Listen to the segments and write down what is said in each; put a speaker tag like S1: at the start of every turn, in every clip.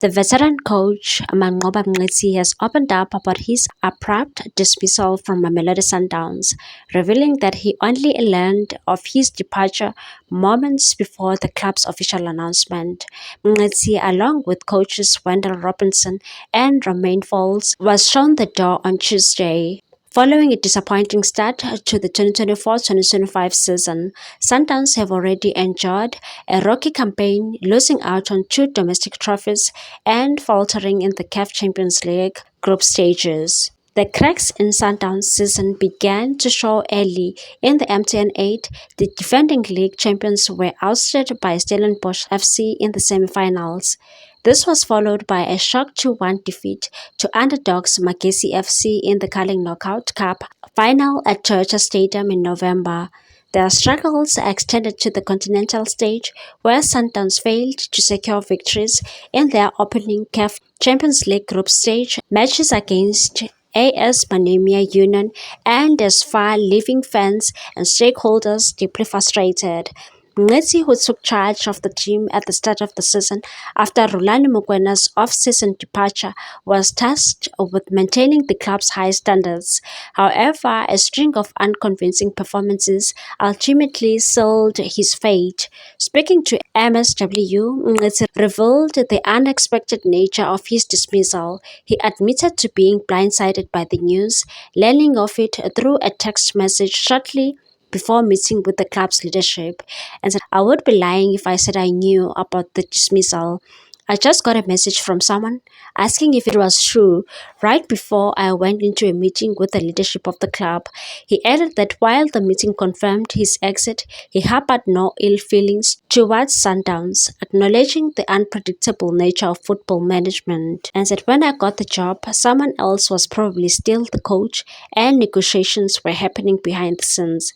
S1: The veteran coach Manqoba Mngqithi has opened up about his abrupt dismissal from Mamelodi Sundowns, revealing that he only learned of his departure moments before the club's official announcement. Mngqithi, along with coaches Wendell Robinson and Romain Folz, was shown the door on Tuesday. Following a disappointing start to the 2024-2025 season, Sundowns have already endured a rocky campaign, losing out on 2 domestic trophies and faltering in the CAF Champions League group stages. The cracks in Sundowns' season began to show early. In the MTN 8, the defending league champions were ousted by Stellenbosch FC in the semi-finals. This was followed by a shock 2-1 defeat to underdogs Magesi FC in the Carling Knockout Cup final at Toyota Stadium in November. Their struggles extended to the continental stage, where Sundowns failed to secure victories in their opening CAF Champions League group stage matches against AS Manemia Union, and as far leaving fans and stakeholders deeply frustrated. Mngqithi, who took charge of the team at the start of the season after Rulani Mokwena's off-season departure, was tasked with maintaining the club's high standards. However, a string of unconvincing performances ultimately sealed his fate. Speaking to MSW, Mngqithi revealed the unexpected nature of his dismissal. He admitted to being blindsided by the news, learning of it through a text message shortly before meeting with the club's leadership, and said, "I would be lying if I said I knew about the dismissal. I just got a message from someone asking if it was true right before I went into a meeting with the leadership of the club." He added that while the meeting confirmed his exit, he harbored no ill feelings towards Sundowns, acknowledging the unpredictable nature of football management, and said, "When I got the job, someone else was probably still the coach and negotiations were happening behind the scenes.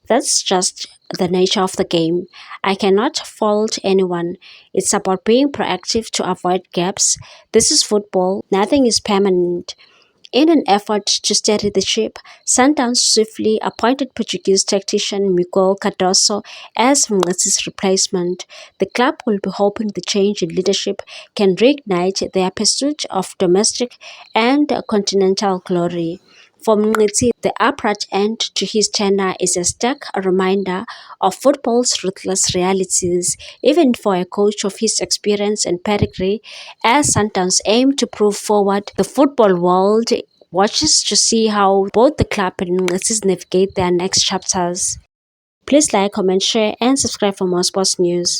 S1: That's just the nature of the game. I cannot fault anyone. It's about being proactive to avoid gaps. This is football. Nothing is permanent." In an effort to steady the ship, Sundowns swiftly appointed Portuguese tactician Miguel Cardoso as Mngqithi's replacement. The club will be hoping the change in leadership can reignite their pursuit of domestic and continental glory. For Mngqithi, the abrupt end to his tenure is a stark reminder of football's ruthless realities, even for a coach of his experience and pedigree, as Sundowns aim to prove forward. The football world watches to see how both the club and Mngqithi navigate their next chapters. Please like, comment, share, and subscribe for more sports news.